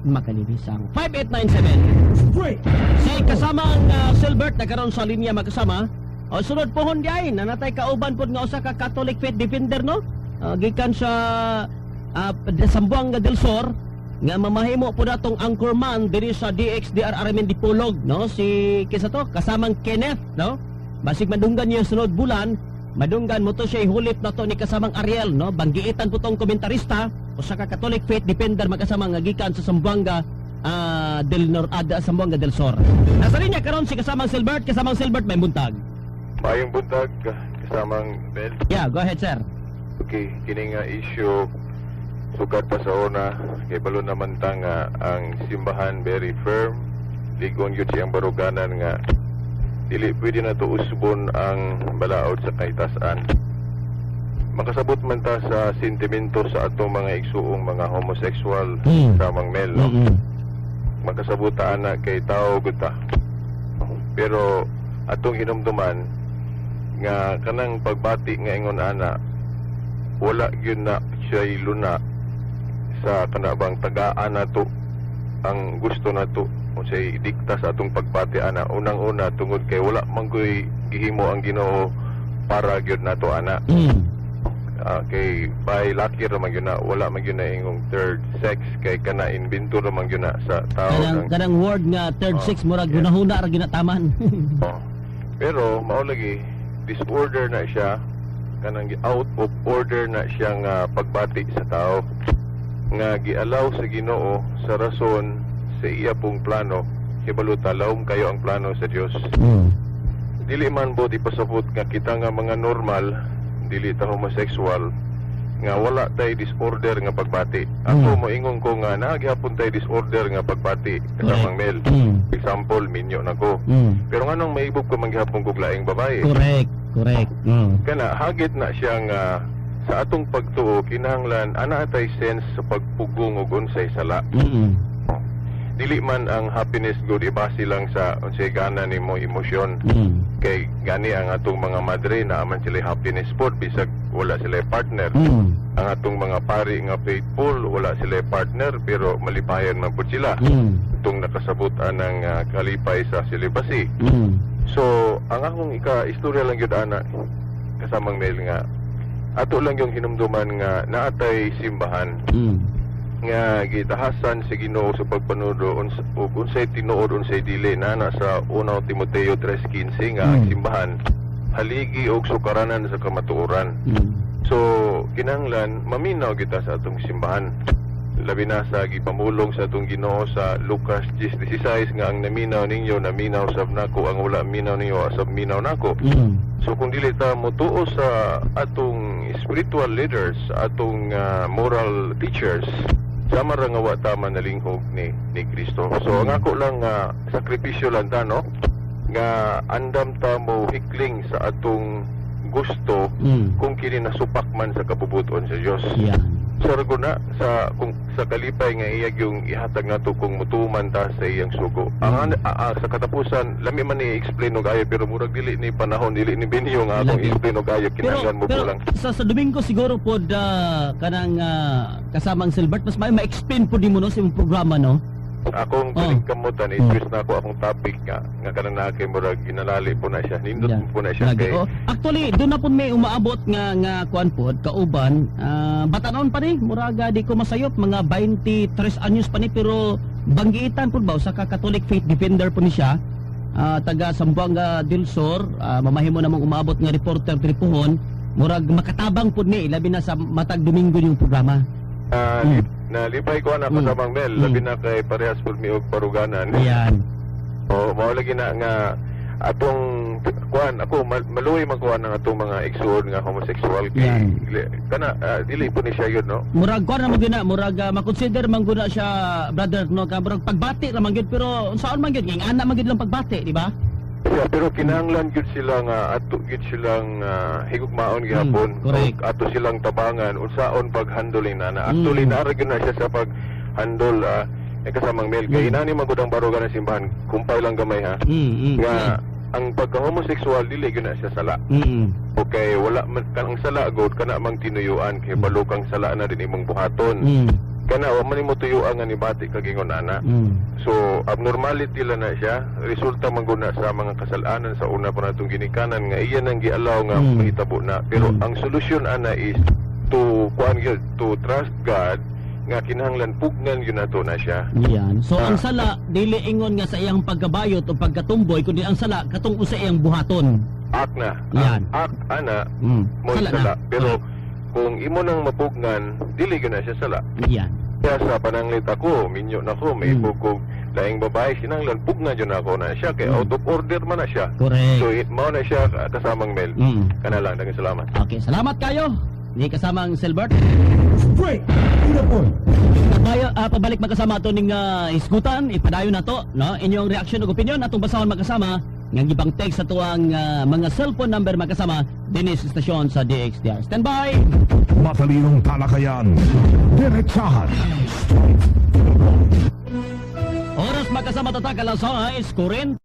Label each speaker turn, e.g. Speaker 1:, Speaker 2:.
Speaker 1: makalibisang 5897. Si kasamang Silbert nagkaroon sa linya magkasama. O sunod pohon di ay nanatay kauban pod nga usa ka Catholic faith defender no. Gikan sa Zamboanga del Sur nga mamahimo po datong anchorman diri sa DXDR Armen Dipolog no, si kisa to kasamang Kenneth no. Basig madunggan niya sunod bulan, madunggan mo to siya ihulip na to ni kasamang Ariel no. Banggiitan po tong komentarista usa ka Catholic faith defender magkasama nga gikan sa Zamboanga Zamboanga del Sur. Nasa linya karon si kasamang Silbert may buntag.
Speaker 2: Mayong buntag, kasamang Bel.
Speaker 1: Yeah, go ahead sir.
Speaker 2: Okay, kini nga issue sukat pa sa una kay balo naman ta nga ang simbahan very firm, ligon gyud siyang baruganan nga dili pwede na to usbon ang balaod sa kahitasan. Makasabot man ta sa sentimento sa atong mga igsuong mga homosexual samang Mel no? Makasabot ta ana kay tao gud ta. Pero atong hinumduman nga kanang pagbati nga ingon ana wala gyud na siya luna sa kanabang tagaan nato ang gusto nato o say dikta sa atong pagbati ana unang-una tungod kay wala man koy gihimo ang Ginoo para gyud nato ana. Kay by lucky ra man gyud na wala man gyud na ingong third sex kay kana inventor ra man gyud na sa tao
Speaker 1: kanang word nga third sex murag gunahuna ra ginataman.
Speaker 2: Pero mao lagi disorder na siya, kanang out of order na siyang pagbati sa tao nga gialaw sa Ginoo sa rason sa iya pong plano hibalo talawom kayo ang plano sa Dios. Dili man bo ipasabot nga kita nga mga normal dili ta homosexual nga wala tay disorder nga pagbati. Ako moingon ko nga naagihapon tay disorder nga pagbati kasamang Mel. Example minyo nako. Pero nganong maibog ko manggihapon kog laing babae.
Speaker 1: Correct.
Speaker 2: Kana hagit na siyang sa atong pagtuo kinahanglan ana tay sense sa pagpugong og unsay sala. Dili man ang happiness good ibase lang sa unsay gana nimo emosyon. Kay gani ang atong mga madre na aman sila happiness pod bisag wala sila partner. Ang atong mga pari nga faithful wala sila partner pero malipayan man pod sila. Itong nakasabot anang kalipay sa celibacy. So ang akong istorya lang gyud ana kasamang Mel nga ato lang yung hinumduman nga naatay simbahan nga gitahasan sa Ginoo sa pagpanudo ug unsay tinuod unsay dili na sa 1 Timoteo 3:15 nga ang simbahan haligi og sukaranan sa kamatuoran. So kinahanglan maminaw kita sa atong simbahan labi na sa gipamulong sa atong Ginoo sa Lucas 10:16 nga ang naminaw ninyo naminaw sab nako ang wala minaw ninyo asab minaw nako. So kung dili ta motuo sa atong spiritual leaders, atong moral teachers, sama ra nga wa ta manalinghog ni Kristo. So ang ako lang sakripisyo lang ta no nga andam ta mo hikling sa atong gusto kung kini nasupak man sa kabubuton sa Dios. Sa raguna sa kalipay nga iyag yung ihatag nato kung mutuman ta sa iyang sugo. Ang sa katapusan lami man i-explain og ayo pero murag dili ni panahon dili ni binyo nga akong i-explain og ayo kinahanglan mo
Speaker 1: pero
Speaker 2: lang.
Speaker 1: Sa Domingo siguro pod kanang kasamang Silbert mas may ma-explain pod nimo no sa imong programa no.
Speaker 2: Akong tuling kamutan i-twist na ako akong topic nga kanang nakay murag ginalali po na siya nindot po na siya kay
Speaker 1: actually doon na po may umaabot nga kuan pod kauban batanon pa ni muraga di ko masayop mga 23 anyos pa ni pero banggiitan pod ba sa Catholic faith defender po ni siya taga Zamboanga del Sur mamahimo namang umaabot nga reporter diri pohon murag makatabang pod ni labi na sa matag Domingo yung programa.
Speaker 2: Nalipay ko na kasamang Mel labi na kay parehas pud mi og paruganan.
Speaker 1: Ayan.
Speaker 2: O mao lagi na nga atong kuan ako maluoy man kuan ang atong mga igsuon nga homosexual kay kana dili po ni siya yun no. Murag
Speaker 1: kuan ra man gyud na murag makonsider man gyud na siya brother no ka murag pagbati ra man gyud pero unsaon man gyud ging ana man gyud lang pagbati di ba?
Speaker 2: Yeah, pero kinahanglan gyud sila nga ato gyud silang higugmaon gihapon ato silang tabangan unsaon pag-handling na actually naara gyud na siya sa pag-handle kasamang Mel kay inani man gud ang barugan ng simbahan kumpay lang gamay ha nga ang pagka-homosexual dili gyud na siya sala. Okay, wala man kanang sala gud kana mang tinuyuan kay balukang sala na din imong buhaton. kana wa man mo tuyuan nga nibati kagingon ana. So abnormality lang na siya, resulta man gud na sa mga kasalanan sa una pa natong ginikanan nga iyan ang gialaw nga mahitabo na. Pero ang solusyon ana is to trust God nga kinahanglan pugnan yun nato na siya.
Speaker 1: Yan. So ang sala dili ingon nga sa iyang pagkabayot o pagkatumboy kundi ang sala katong usa iyang buhaton.
Speaker 2: Ak na.
Speaker 1: Yan.
Speaker 2: Ak ana mo
Speaker 1: Sala
Speaker 2: sala.
Speaker 1: na.
Speaker 2: Pero kung imo nang mapugnan, dili gyud na siya sala.
Speaker 1: Yan.
Speaker 2: Kaya sa pananglit ako, minyo na ko, may bukog laing babae, sinanglan pugnan yun ako na siya, kaya out of order man na siya.
Speaker 1: Correct.
Speaker 2: So, mao na siya kasamang Mel. Kana lang, daghang salamat.
Speaker 1: Okay, salamat kayo. Ni kasama ang Silbert.
Speaker 3: Straight to the point.
Speaker 1: Pabalik magkasama ato ning isgutan, ipadayon nato, no? Inyong reaksyon ug opinion atong basahon magkasama nga gibang text sa tuwang mga cellphone number magkasama dinhi sa istasyon sa DXDR. Stand by.
Speaker 3: Matalinong talakayan. Diretsahan.
Speaker 1: Oras magkasama tatak alas 6:40.